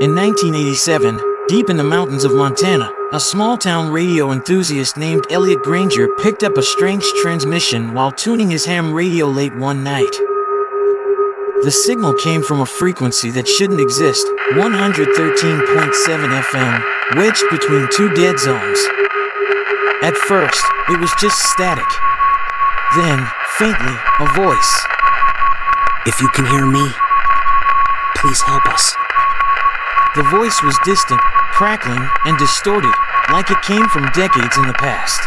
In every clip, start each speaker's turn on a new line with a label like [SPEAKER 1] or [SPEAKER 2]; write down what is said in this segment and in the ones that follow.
[SPEAKER 1] In 1987, deep in the mountains of Montana, a small-town radio enthusiast named Elliot Granger picked up a strange transmission while tuning his ham radio late one night. The signal came from a frequency that shouldn't exist, 113.7 FM, wedged between two dead zones. At first, it was just static. Then, faintly, a voice.
[SPEAKER 2] "If you can hear me, please help us."
[SPEAKER 1] The voice was distant, crackling, and distorted, like it came from decades in the past.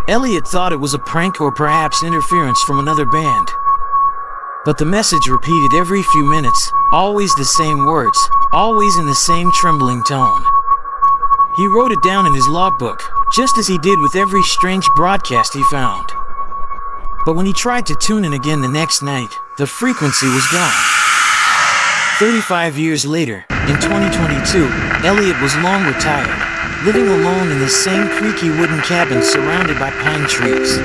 [SPEAKER 1] Elliot thought it was a prank or perhaps interference from another band. But the message repeated every few minutes, always the same words, always in the same trembling tone. He wrote it down in his logbook, just as he did with every strange broadcast he found. But when he tried to tune in again the next night, the frequency was gone. 35 years later, in 2022, Elliot was long retired, living alone in the same creaky wooden cabin surrounded by pine trees.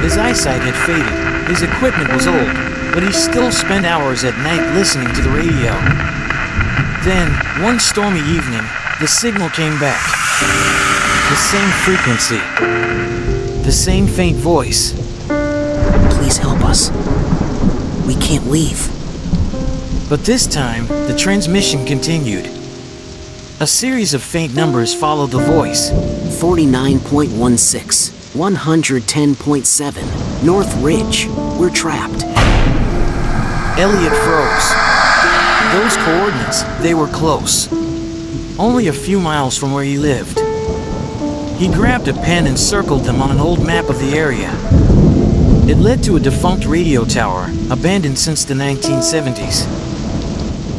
[SPEAKER 1] His eyesight had faded, his equipment was old, but he still spent hours at night listening to the radio. Then, one stormy evening, the signal came back. The same frequency. The same faint voice.
[SPEAKER 2] "Please help us. We can't leave."
[SPEAKER 1] But this time, the transmission continued. A series of faint numbers followed the voice.
[SPEAKER 2] 49.16, 110.7, North Ridge. We're trapped.
[SPEAKER 1] Elliot froze. Those coordinates, they were close. Only a few miles from where he lived. He grabbed a pen and circled them on an old map of the area. It led to a defunct radio tower, abandoned since the 1970s.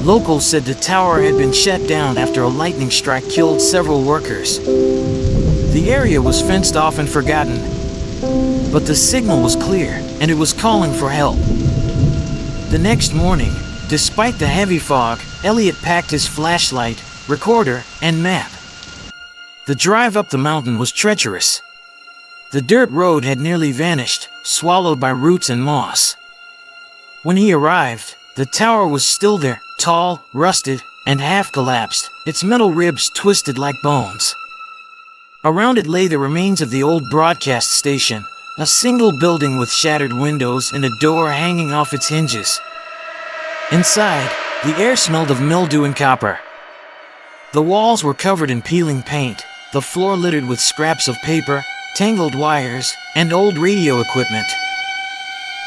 [SPEAKER 1] Locals said the tower had been shut down after a lightning strike killed several workers. The area was fenced off and forgotten. But the signal was clear, and it was calling for help. The next morning, despite the heavy fog, Elliot packed his flashlight, recorder, and map. The drive up the mountain was treacherous. The dirt road had nearly vanished, swallowed by roots and moss. When he arrived, the tower was still there, tall, rusted, and half collapsed, its metal ribs twisted like bones. Around it lay the remains of the old broadcast station, a single building with shattered windows and a door hanging off its hinges. Inside, the air smelled of mildew and copper. The walls were covered in peeling paint, the floor littered with scraps of paper, tangled wires, and old radio equipment.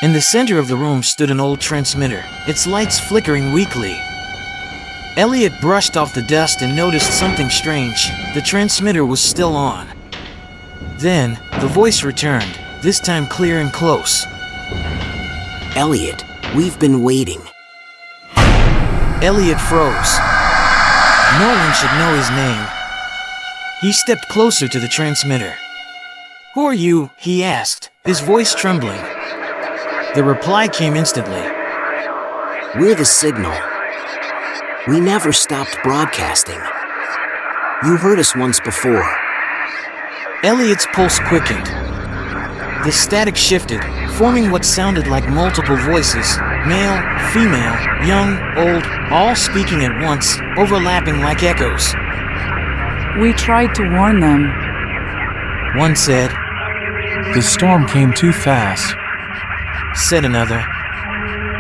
[SPEAKER 1] In the center of the room stood an old transmitter, its lights flickering weakly. Elliot brushed off the dust and noticed something strange. The transmitter was still on. Then, the voice returned, this time clear and close.
[SPEAKER 2] "Elliot, we've been waiting."
[SPEAKER 1] Elliot froze. No one should know his name. He stepped closer to the transmitter. "Who are you?" he asked, his voice trembling. The reply came instantly.
[SPEAKER 2] "We're the signal. We never stopped broadcasting. You heard us once before."
[SPEAKER 1] Elliot's pulse quickened. The static shifted, forming what sounded like multiple voices, male, female, young, old, all speaking at once, overlapping like echoes.
[SPEAKER 3] "We tried to warn them,"
[SPEAKER 1] one said.
[SPEAKER 4] "The storm came too fast,"
[SPEAKER 1] said another.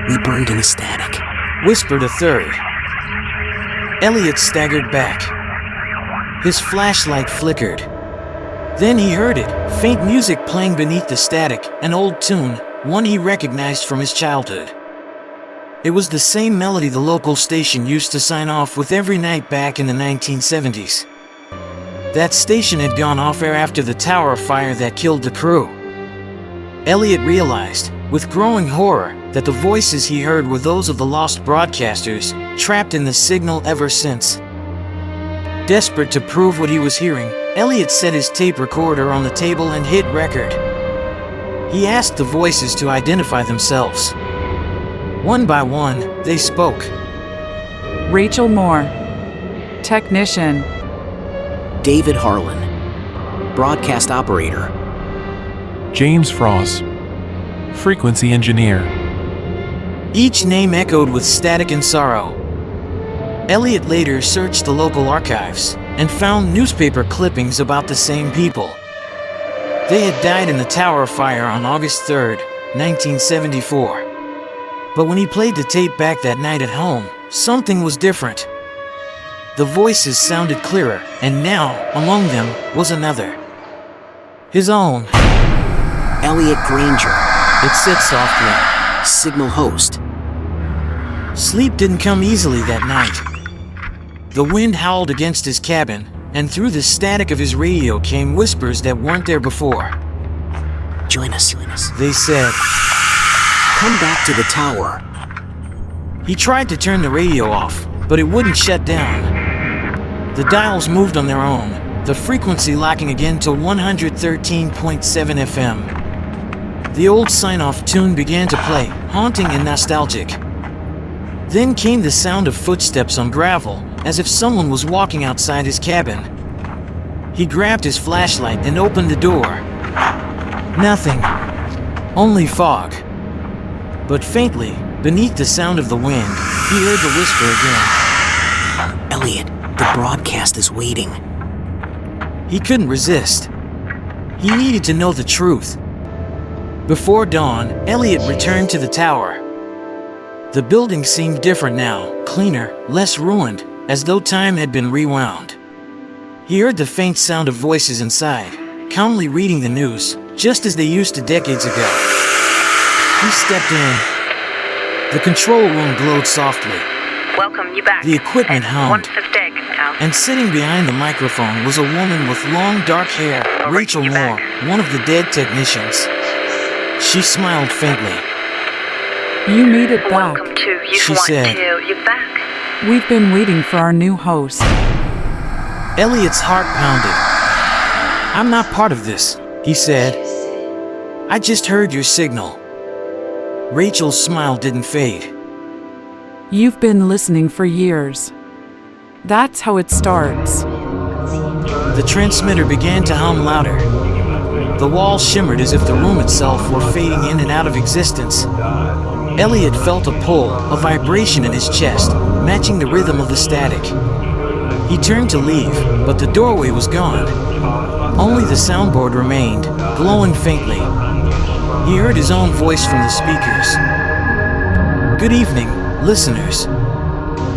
[SPEAKER 2] "We burned in the static,"
[SPEAKER 1] whispered a third. Elliot staggered back. His flashlight flickered. Then he heard it, faint music playing beneath the static, an old tune, one he recognized from his childhood. It was the same melody the local station used to sign off with every night back in the 1970s. That station had gone off air after the tower fire that killed the crew. Elliot realized, with growing horror, that the voices he heard were those of the lost broadcasters, trapped in the signal ever since. Desperate to prove what he was hearing, Elliot set his tape recorder on the table and hit record. He asked the voices to identify themselves. One by one, they spoke.
[SPEAKER 3] "Rachel Moore, technician."
[SPEAKER 2] "David Harlan, broadcast operator."
[SPEAKER 4] "James Frost, frequency engineer."
[SPEAKER 1] Each name echoed with static and sorrow. Elliot later searched the local archives and found newspaper clippings about the same people. They had died in the tower fire on August 3rd, 1974. But when he played the tape back that night at home, something was different. The voices sounded clearer, and now, among them, was another. His own.
[SPEAKER 2] Elliot Granger,
[SPEAKER 1] It said softly.
[SPEAKER 2] signal host.
[SPEAKER 1] Sleep didn't come easily that night. The wind howled against his cabin, and through the static of his radio came whispers that weren't there before.
[SPEAKER 2] Join us.
[SPEAKER 1] They said.
[SPEAKER 2] Come back to the tower.
[SPEAKER 1] He tried to turn the radio off, but it wouldn't shut down. The dials moved on their own, the frequency locking again to 113.7 FM. The old sign-off tune began to play, haunting and nostalgic. Then came the sound of footsteps on gravel, as if someone was walking outside his cabin. He grabbed his flashlight and opened the door. Nothing. Only fog. But faintly, beneath the sound of the wind, he heard the whisper again.
[SPEAKER 2] Elliot, the broadcast is waiting.
[SPEAKER 1] He couldn't resist. He needed to know the truth. Before dawn, Elliot returned to the tower. The building seemed different now, cleaner, less ruined, as though time had been rewound. He heard the faint sound of voices inside, calmly reading the news, just as they used to decades ago. He stepped in. The control room glowed softly.
[SPEAKER 5] Welcome you back.
[SPEAKER 1] The equipment hummed. And sitting behind the microphone was a woman with long dark hair, Rachel Moore, one of the dead technicians. She smiled faintly.
[SPEAKER 3] You made it back.
[SPEAKER 5] Welcome to you
[SPEAKER 1] She
[SPEAKER 5] want
[SPEAKER 1] said.
[SPEAKER 5] to. You're back.
[SPEAKER 3] We've been waiting for our new host.
[SPEAKER 1] Elliot's heart pounded. I'm not part of this, he said. I just heard your signal. Rachel's smile didn't fade.
[SPEAKER 3] You've been listening for years. That's how it starts.
[SPEAKER 1] The transmitter began to hum louder. The walls shimmered as if the room itself were fading in and out of existence. Elliot felt a pull, a vibration in his chest, matching the rhythm of the static. He turned to leave, but the doorway was gone. Only the soundboard remained, glowing faintly. He heard his own voice from the speakers. Good evening, listeners.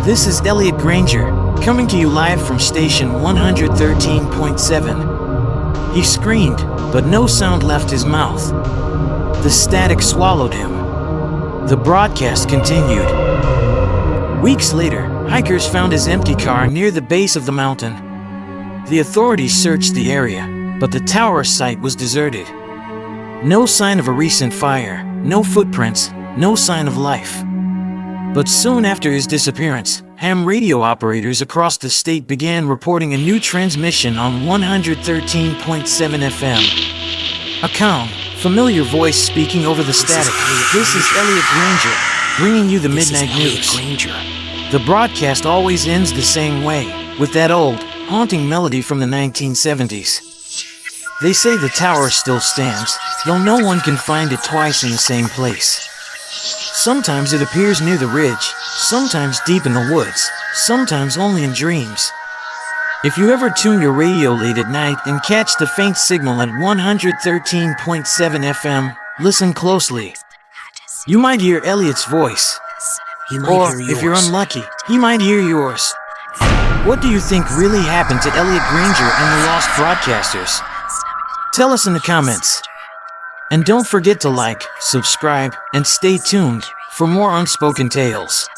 [SPEAKER 1] This is Elliot Granger, coming to you live from station 113.7. He screamed, but no sound left his mouth. The static swallowed him. The broadcast continued. Weeks later, hikers found his empty car near the base of the mountain. The authorities searched the area, but the tower site was deserted. No sign of a recent fire, no footprints, no sign of life. But soon after his disappearance, ham radio operators across the state began reporting a new transmission on 113.7 FM. A calm, familiar voice speaking over the static. This is Elliot Granger, bringing you the midnight news. The broadcast always ends the same way, with that old, haunting melody from the 1970s. They say the tower still stands, though no one can find it twice in the same place. Sometimes it appears near the ridge, sometimes deep in the woods, sometimes only in dreams. If you ever tune your radio late at night and catch the faint signal at 113.7 FM, listen closely. You might hear Elliot's voice. Or, if you're unlucky, he might hear yours. What do you think really happened to Elliot Granger and the Lost Broadcasters? Tell us in the comments. And don't forget to like, subscribe, and stay tuned for more unspoken tales.